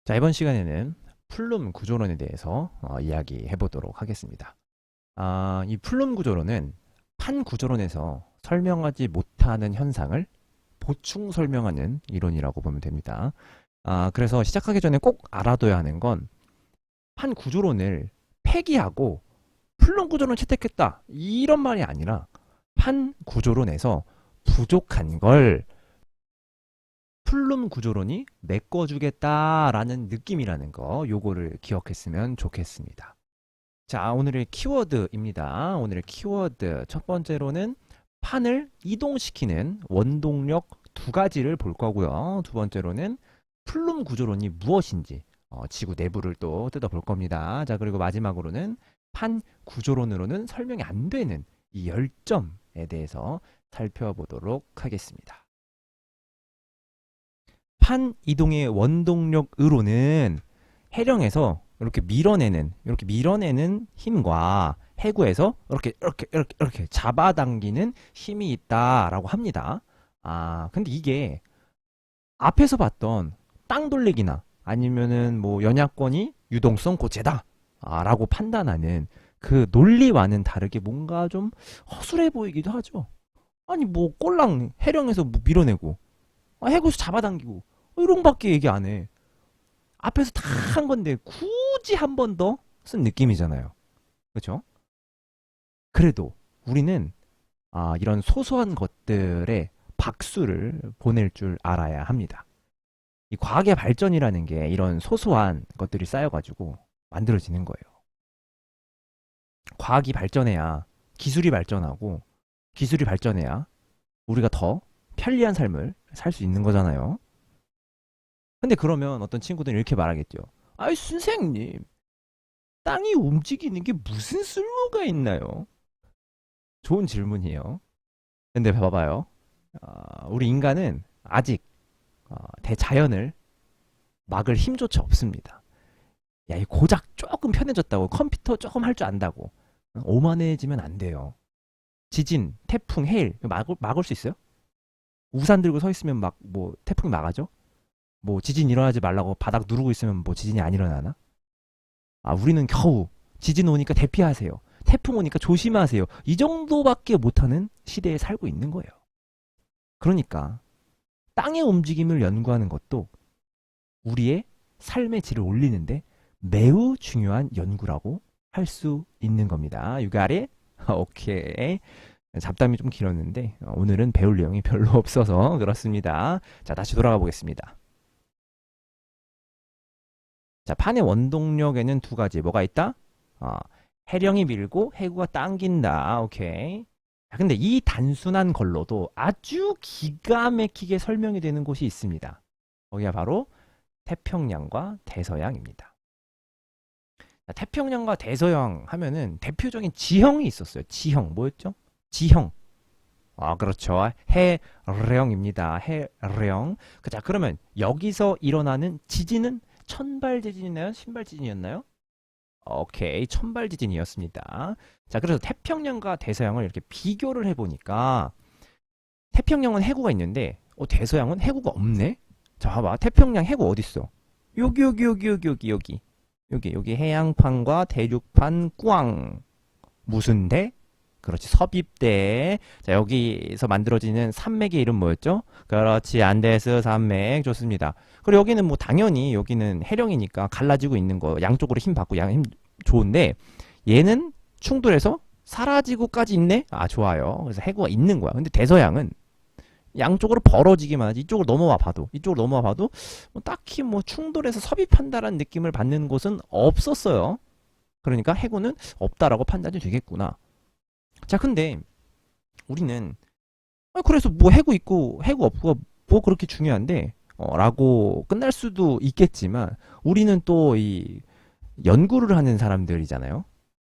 자, 이번 시간에는 플룸 구조론에 대해서 이야기해 보도록 하겠습니다. 이 플룸 구조론은 판 구조론에서 설명하지 못하는 현상을 보충 설명하는 이론이라고 보면 됩니다. 그래서 시작하기 전에 꼭 알아둬야 하는 건 판 구조론을 폐기하고 플룸 구조론을 채택했다, 이런 말이 아니라 판 구조론에서 부족한 걸 플룸 구조론이 메꿔주겠다라는 느낌이라는 거, 요거를 기억했으면 좋겠습니다. 자, 오늘의 키워드입니다. 오늘의 키워드 첫 번째로는 판을 이동시키는 원동력 두 가지를 볼 거고요. 두 번째로는 플룸 구조론이 무엇인지 지구 내부를 또 뜯어볼 겁니다. 자, 그리고 마지막으로는 판 구조론으로는 설명이 안 되는 이 열점에 대해서 살펴보도록 하겠습니다. 판 이동의 원동력으로는 해령에서 이렇게 밀어내는 힘과 해구에서 이렇게 잡아당기는 힘이 있다라고 합니다. 근데 이게 앞에서 봤던 땅 돌리기나 아니면은 뭐 연약권이 유동성 고체다 라고 판단하는 그 논리와는 다르게 뭔가 좀 허술해 보이기도 하죠. 아니 뭐 꼴랑 해령에서 뭐 밀어내고 해구에서 잡아당기고 이런 밖에 얘기 안 해. 앞에서 다 한 건데 굳이 한 번 더 쓴 느낌이잖아요. 그렇죠? 그래도 우리는 이런 소소한 것들에 박수를 보낼 줄 알아야 합니다. 이 과학의 발전이라는 게 이런 소소한 것들이 쌓여가지고 만들어지는 거예요. 과학이 발전해야 기술이 발전하고, 기술이 발전해야 우리가 더 편리한 삶을 살 수 있는 거잖아요. 근데 그러면 어떤 친구들은 이렇게 말하겠죠. 아이, 선생님, 땅이 움직이는 게 무슨 쓸모가 있나요? 좋은 질문이에요. 근데 봐봐요. 우리 인간은 아직 대자연을 막을 힘조차 없습니다. 야, 이 고작 조금 편해졌다고, 컴퓨터 조금 할 줄 안다고 오만해지면 안 돼요. 지진, 태풍, 해일 막을 수 있어요? 우산 들고 서 있으면 막 뭐 태풍이 막아져? 뭐 지진 일어나지 말라고 바닥 누르고 있으면 뭐 지진이 안 일어나나? 우리는 겨우 지진 오니까 대피하세요. 태풍 오니까 조심하세요. 이 정도밖에 못하는 시대에 살고 있는 거예요. 그러니까 땅의 움직임을 연구하는 것도 우리의 삶의 질을 올리는데 매우 중요한 연구라고 할 수 있는 겁니다. You got it? 오케이. 잡담이 좀 길었는데 오늘은 배울 내용이 별로 없어서 그렇습니다. 자, 다시 돌아가 보겠습니다. 자, 판의 원동력에는 두 가지 뭐가 있다? 해령이 밀고 해구가 당긴다. 오케이. 자, 근데 이 단순한 걸로도 아주 기가 막히게 설명이 되는 곳이 있습니다. 거기가 바로 태평양과 대서양입니다. 자, 태평양과 대서양 하면은 대표적인 지형이 있었어요. 지형 뭐였죠? 지형. 그렇죠. 해령입니다. 해령. 자, 그러면 여기서 일어나는 지진은 천발 지진이나요? 신발 지진이었나요? 오케이, 천발 지진이었습니다. 자, 그래서 태평양과 대서양을 이렇게 비교를 해보니까 태평양은 해구가 있는데 대서양은 해구가 없네? 자, 봐봐. 태평양 해구 어딨어? 여기 해양판과 대륙판 꽝. 무슨 대? 그렇지, 섭입대. 자, 여기서 만들어지는 산맥의 이름 뭐였죠? 그렇지, 안데스 산맥. 좋습니다. 그리고 여기는 뭐 당연히 여기는 해령이니까 갈라지고 있는 거, 양쪽으로 힘 받고 힘 좋은데, 얘는 충돌해서 사라지고까지 있네? 좋아요. 그래서 해구가 있는 거야. 근데 대서양은 양쪽으로 벌어지기만 하지, 이쪽으로 넘어와 봐도 뭐 딱히 뭐 충돌해서 섭입한다라는 느낌을 받는 곳은 없었어요. 그러니까 해구는 없다라고 판단이 되겠구나. 자, 근데 우리는 그래서 뭐 해구 있고 해구 없고가 뭐 그렇게 중요한데 라고 끝날 수도 있겠지만, 우리는 또 이 연구를 하는 사람들이잖아요.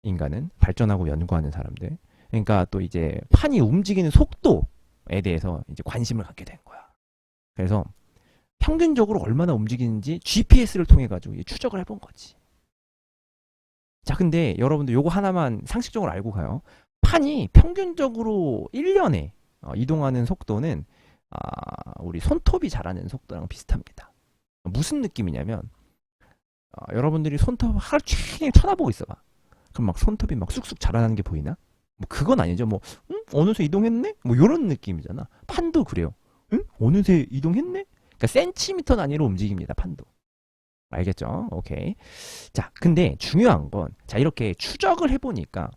인간은 발전하고 연구하는 사람들. 그러니까 또 이제 판이 움직이는 속도에 대해서 이제 관심을 갖게 된 거야. 그래서 평균적으로 얼마나 움직이는지 GPS를 통해 가지고 추적을 해본 거지. 자, 근데 여러분들 요거 하나만 상식적으로 알고 가요. 판이 평균적으로 1년에 이동하는 속도는 우리 손톱이 자라는 속도랑 비슷합니다. 무슨 느낌이냐면 여러분들이 손톱 하루 종일 쳐다보고 있어봐. 그럼 막 손톱이 막 쑥쑥 자라나는 게 보이나? 뭐 그건 아니죠. 뭐 어느새 이동했네? 뭐 요런 느낌이잖아. 판도 그래요. 응? 어느새 이동했네? 그러니까 센티미터 단위로 움직입니다. 판도. 알겠죠? 오케이. 자, 근데 중요한 건, 자, 이렇게 추적을 해보니까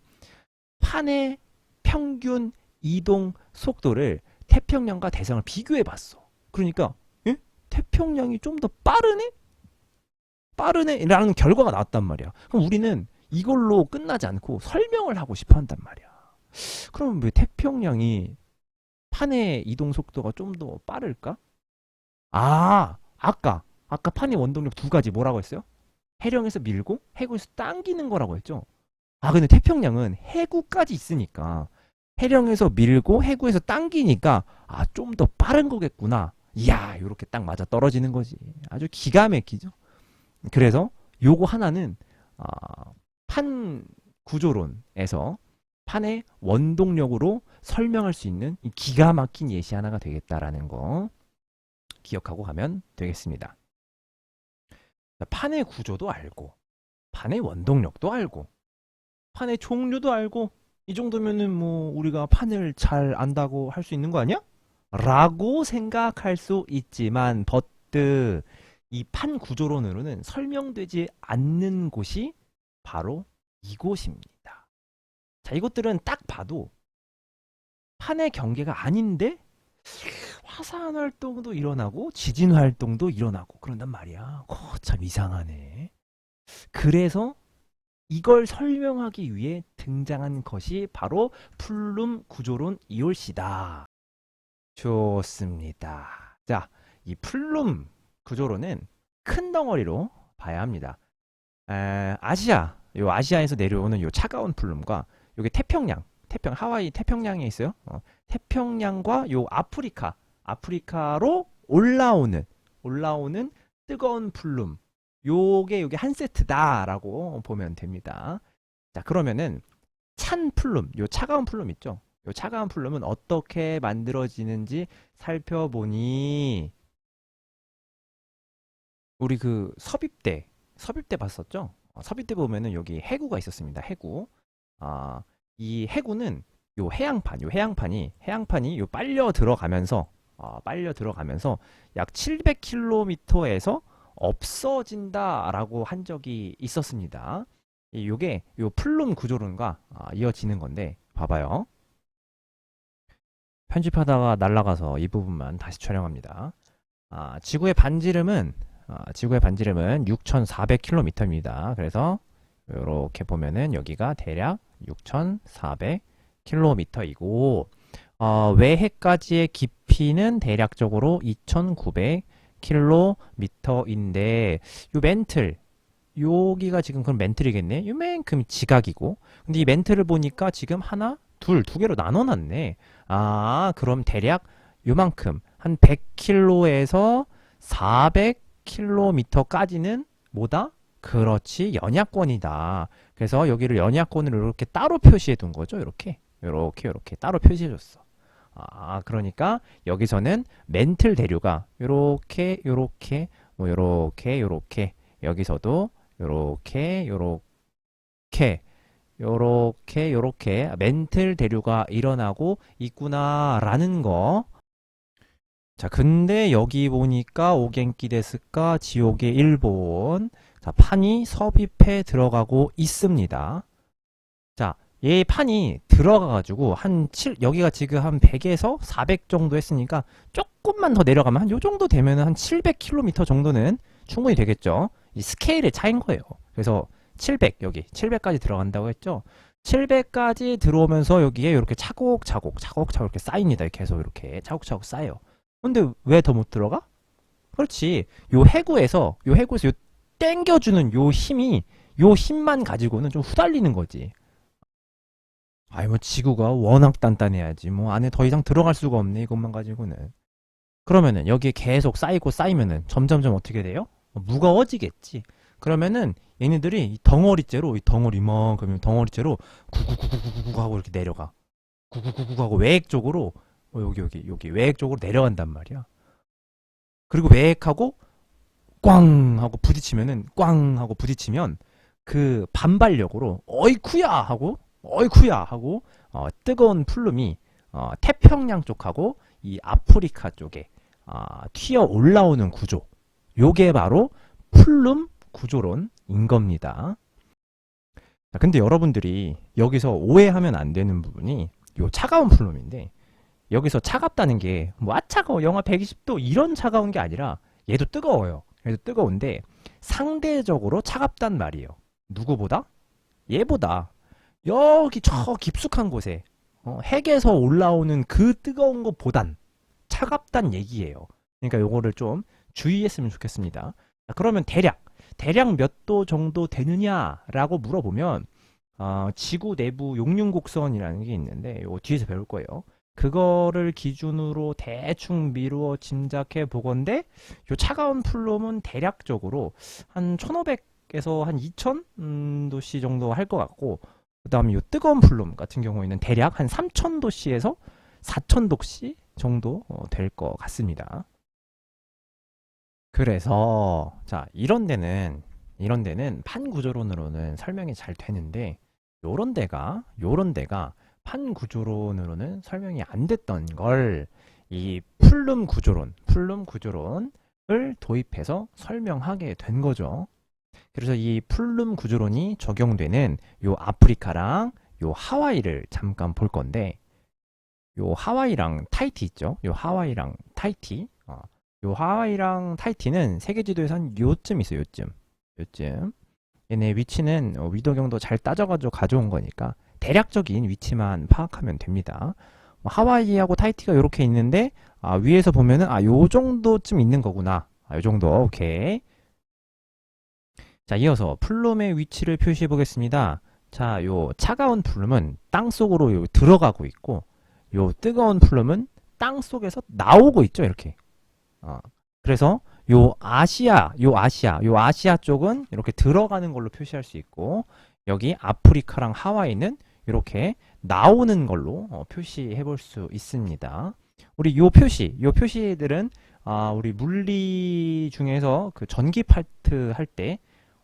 판의 평균 이동 속도를 태평양과 대상을 비교해봤어. 그러니까, 예? 태평양이 좀 더 빠르네? 빠르네? 라는 결과가 나왔단 말이야. 그럼 우리는 이걸로 끝나지 않고 설명을 하고 싶어 한단 말이야. 그럼 왜 태평양이 판의 이동 속도가 좀 더 빠를까? 아까 판의 원동력 두 가지 뭐라고 했어요? 해령에서 밀고 해구에서 당기는 거라고 했죠. 근데 태평양은 해구까지 있으니까 해령에서 밀고 해구에서 당기니까 좀 더 빠른 거겠구나. 이야, 요렇게 딱 맞아 떨어지는 거지. 아주 기가 막히죠. 그래서 요거 하나는 판 구조론에서 판의 원동력으로 설명할 수 있는 이 기가 막힌 예시 하나가 되겠다라는 거 기억하고 가면 되겠습니다. 판의 구조도 알고, 판의 원동력도 알고, 판의 종류도 알고, 이 정도면은 뭐 우리가 판을 잘 안다고 할 수 있는 거 아니야? 라고 생각할 수 있지만 버트 이 판 구조론으로는 설명되지 않는 곳이 바로 이곳입니다. 자, 이것들은 딱 봐도 판의 경계가 아닌데 화산 활동도 일어나고 지진 활동도 일어나고 그런단 말이야. 참 이상하네. 그래서 이걸 설명하기 위해 등장한 것이 바로 플룸 구조론 이올시다. 좋습니다. 자, 이 플룸 구조론은 큰 덩어리로 봐야 합니다. 아시아에서 내려오는 요 차가운 플룸과 요게 하와이 태평양에 있어요. 태평양과 요 아프리카로 올라오는 뜨거운 플룸. 요게 한 세트다라고 보면 됩니다. 자, 그러면은 찬 플룸, 요 차가운 플룸 있죠? 요 차가운 플룸은 어떻게 만들어지는지 살펴보니 우리 그 섭입대 봤었죠? 섭입대 보면은 여기 해구가 있었습니다. 해구. 이 해구는 요 해양판이 요 빨려 들어가면서 약 700km에서 없어진다라고 한 적이 있었습니다. 요게 요 플룸 구조론과 이어지는 건데 봐봐요. 편집하다가 날아가서 이 부분만 다시 촬영합니다. 지구의 반지름은 6,400km입니다. 그래서 이렇게 보면은 여기가 대략 6,400km이고 외해까지의 깊이는 대략적으로 2,900km인데 요 멘틀 여기가 지금 그럼 멘틀이겠네. 요만큼 지각이고 근데 이 멘틀을 보니까 지금 하나 두 개로 나눠놨네. 그럼 대략 요만큼 한 100km에서 400km까지는 뭐다? 그렇지, 연야권이다. 그래서 여기를 연야권으로 이렇게 따로 표시해 둔 거죠. 이렇게 따로 표시해 줬어. 그러니까 여기서는 멘틀 대류가 요렇게 뭐 요렇게 여기서도 요렇게 멘틀 대류가 일어나고 있구나라는 거. 자, 근데 여기 보니까 오겐키 데스까 지옥의 일본. 자, 판이 섭입해 들어가고 있습니다. 자, 얘 판이 들어가가지고 여기가 지금 한 100에서 400 정도 했으니까 조금만 더 내려가면 한 요 정도 되면 한 700km 정도는 충분히 되겠죠. 이 스케일의 차이인 거예요. 그래서 700까지 들어간다고 했죠. 700까지 들어오면서 여기에 이렇게 차곡차곡 이렇게 쌓입니다. 계속 이렇게 차곡차곡 쌓여요. 근데 왜 더 못 들어가? 그렇지. 요 해구에서 요 땡겨주는 요 힘만 가지고는 좀 후달리는 거지. 뭐 지구가 워낙 단단해야지. 뭐 안에 더 이상 들어갈 수가 없네. 이것만 가지고는. 그러면은 여기에 계속 쌓이면은 점점점 어떻게 돼요? 무거워지겠지. 그러면은 얘네들이 이 덩어리째로 덩어리째로 구구구구구구 하고 이렇게 내려가. 구구구구 하고 외핵 쪽으로 여기 외핵 쪽으로 내려간단 말이야. 그리고 외핵하고 꽝 하고 부딪히면은 꽝 하고 부딪히면 그 반발력으로 어이쿠야 하고 뜨거운 풀룸이 태평양 쪽하고 이 아프리카 쪽에 튀어 올라오는 구조. 요게 바로 풀룸 구조론인 겁니다. 자, 근데 여러분들이 여기서 오해하면 안 되는 부분이 요 차가운 풀룸인데, 여기서 차갑다는 게 뭐 차가워 영하 120도 이런 차가운 게 아니라 얘도 뜨거워요. 얘도 뜨거운데 상대적으로 차갑단 말이에요. 누구보다? 얘보다 여기 저 깊숙한 곳에 핵에서 올라오는 그 뜨거운 것보단 차갑단 얘기예요. 그러니까 요거를 좀 주의했으면 좋겠습니다. 자, 그러면 대략 몇 도 정도 되느냐라고 물어보면 지구 내부 용융곡선이라는 게 있는데 요거 뒤에서 배울 거예요. 그거를 기준으로 대충 미루어 짐작해 보건데 요 차가운 풀룸은 대략적으로 한 1500에서 한 2000도씨 정도 할 것 같고, 그 다음에 요 뜨거운 풀룸 같은 경우에는 대략 한 3000도씨에서 4000도씨 정도 될 것 같습니다. 그래서 자 이런 데는 판 구조론으로는 설명이 잘 되는데 요런 데가 판 구조론으로는 설명이 안 됐던 걸 이 풀룸 구조론을 도입해서 설명하게 된 거죠. 그래서 이 풀룸 구조론이 적용되는 요 아프리카랑 요 하와이를 잠깐 볼 건데, 요 하와이랑 타이티 있죠? 요 하와이랑 타이티는 세계 지도에서 한 요쯤 있어요. 요쯤. 얘네 위치는 위도경도 잘 따져가지고 가져온 거니까 대략적인 위치만 파악하면 됩니다. 하와이하고 타이티가 이렇게 있는데 위에서 보면은 요 정도쯤 있는 거구나. 요 정도. 오케이. 자, 이어서 풀룸의 위치를 표시해 보겠습니다. 자, 요 차가운 풀룸은 땅 속으로 들어가고 있고, 요 뜨거운 풀룸은 땅 속에서 나오고 있죠, 이렇게. 그래서 요 아시아 쪽은 이렇게 들어가는 걸로 표시할 수 있고, 여기 아프리카랑 하와이는 이렇게 나오는 걸로 표시해 볼 수 있습니다. 우리 요 표시들은 우리 물리 중에서 그 전기 파트 할 때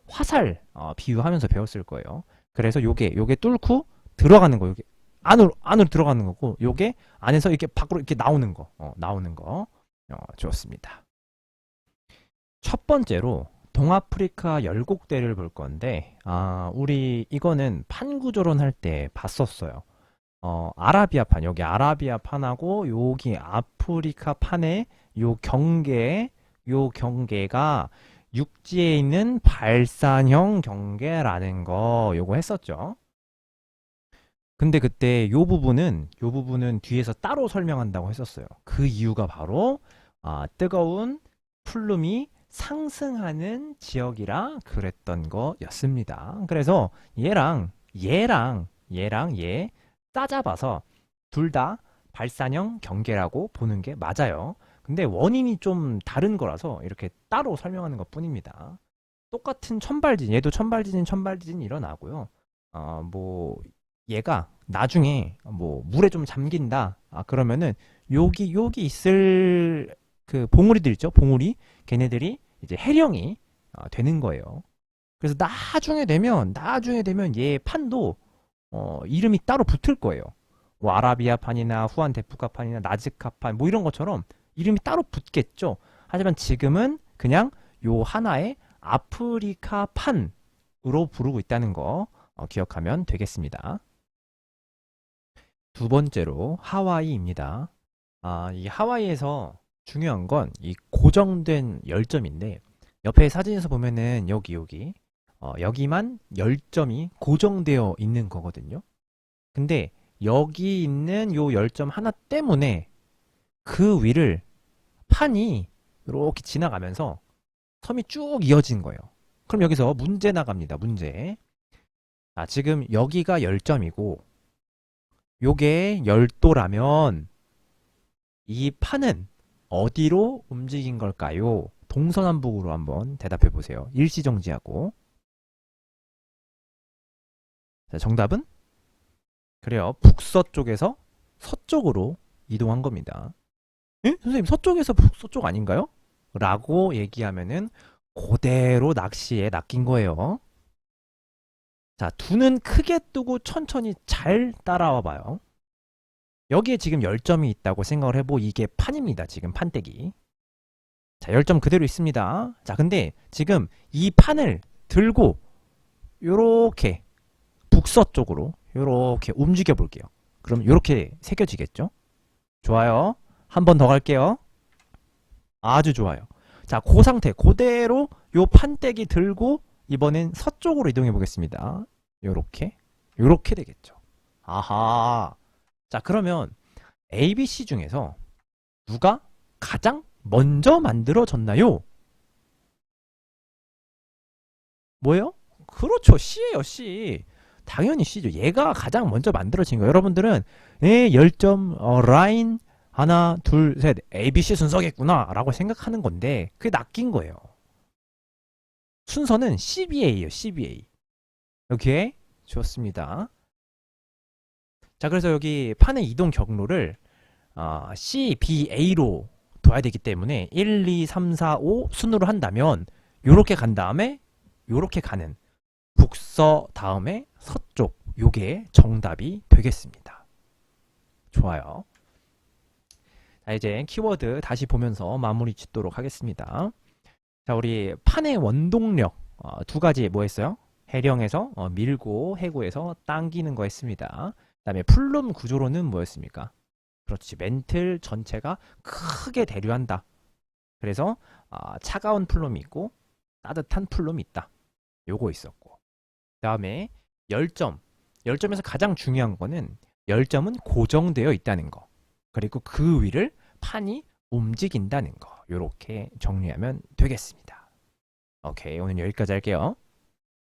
화살 비유하면서 배웠을 거예요. 그래서 요게 뚫고 들어가는 거, 요게 안으로 들어가는 거고, 요게 안에서 이렇게 밖으로 이렇게 나오는 거, 좋습니다. 첫 번째로 동아프리카 열곡대를 볼 건데, 우리 이거는 판 구조론 할 때 봤었어요. 아라비아판, 여기 아라비아판하고 여기 아프리카 판의 요 경계가 육지에 있는 발산형 경계라는 거 요거 했었죠. 근데 그때 요 부분은 뒤에서 따로 설명한다고 했었어요. 그 이유가 바로 뜨거운 풀룸이 상승하는 지역이라 그랬던 거였습니다. 그래서 얘랑 얘 따잡아서 둘 다 발산형 경계라고 보는 게 맞아요. 근데 원인이 좀 다른 거라서 이렇게 따로 설명하는 것 뿐입니다. 똑같은 천발진, 얘도 천발진 일어나고요. 뭐 얘가 나중에 뭐 물에 좀 잠긴다. 그러면은 여기 있을 그 봉우리들 있죠? 봉우리. 걔네들이 이제 해령이 되는 거예요. 그래서 나중에 되면 얘 판도 이름이 따로 붙을 거예요. 뭐 아라비아판이나 후안데프카판이나 나즈카판 뭐 이런 것처럼 이름이 따로 붙겠죠. 하지만 지금은 그냥 요 하나의 아프리카판으로 부르고 있다는 거 기억하면 되겠습니다. 두 번째로 하와이입니다. 이 하와이에서 중요한 건 이 고정된 열점인데, 옆에 사진에서 보면은 여기만 열점이 고정되어 있는 거거든요. 근데 여기 있는 요 열점 하나 때문에 그 위를 판이 이렇게 지나가면서 섬이 쭉 이어진 거예요. 그럼 여기서 문제 나갑니다. 문제. 지금 여기가 열점이고 요게 열도라면 이 판은 어디로 움직인 걸까요? 동서남북으로 한번 대답해 보세요. 일시정지하고. 자, 정답은? 그래요. 북서쪽에서 서쪽으로 이동한 겁니다. 에? 선생님, 서쪽에서 북서쪽 아닌가요? 라고 얘기하면은 그대로 낚시에 낚인 거예요. 자, 두 눈 크게 뜨고 천천히 잘 따라와 봐요. 여기에 지금 열점이 있다고 생각을 해보. 이게 판입니다. 지금 판때기. 자, 열점 그대로 있습니다. 자, 근데 지금 이 판을 들고 요렇게 북서쪽으로 요렇게 움직여 볼게요. 그럼 요렇게 새겨지겠죠? 좋아요. 한 번 더 갈게요. 아주 좋아요. 자, 그 상태 그대로 요 판때기 들고 이번엔 서쪽으로 이동해 보겠습니다. 요렇게 되겠죠. 아하. 자, 그러면 ABC 중에서 누가 가장 먼저 만들어졌나요? 뭐예요? 그렇죠. C예요, C. 당연히 C죠. 얘가 가장 먼저 만들어진 거예요. 여러분들은 열점 라인 하나, 둘, 셋, ABC 순서겠구나 라고 생각하는 건데 그게 낚인 거예요. 순서는 CBA예요, CBA. 오케이? 좋습니다. 자, 그래서 여기 판의 이동 경로를 CBA로 둬야 되기 때문에 1, 2, 3, 4, 5 순으로 한다면 요렇게 간 다음에 요렇게 가는 북서 다음에 서쪽, 요게 정답이 되겠습니다. 좋아요. 자, 이제 키워드 다시 보면서 마무리 짓도록 하겠습니다. 자, 우리 판의 원동력 두 가지 뭐 했어요? 해령에서 밀고 해구에서 당기는 거 했습니다. 그 다음에 플룸 구조로는 뭐였습니까? 그렇지, 멘틀 전체가 크게 대류한다. 그래서 차가운 플룸이 있고 따뜻한 플룸이 있다. 요거 있었고, 그 다음에 열점에서 가장 중요한 거는 열점은 고정되어 있다는 거, 그리고 그 위를 판이 움직인다는 거. 요렇게 정리하면 되겠습니다. 오케이, 오늘 여기까지 할게요.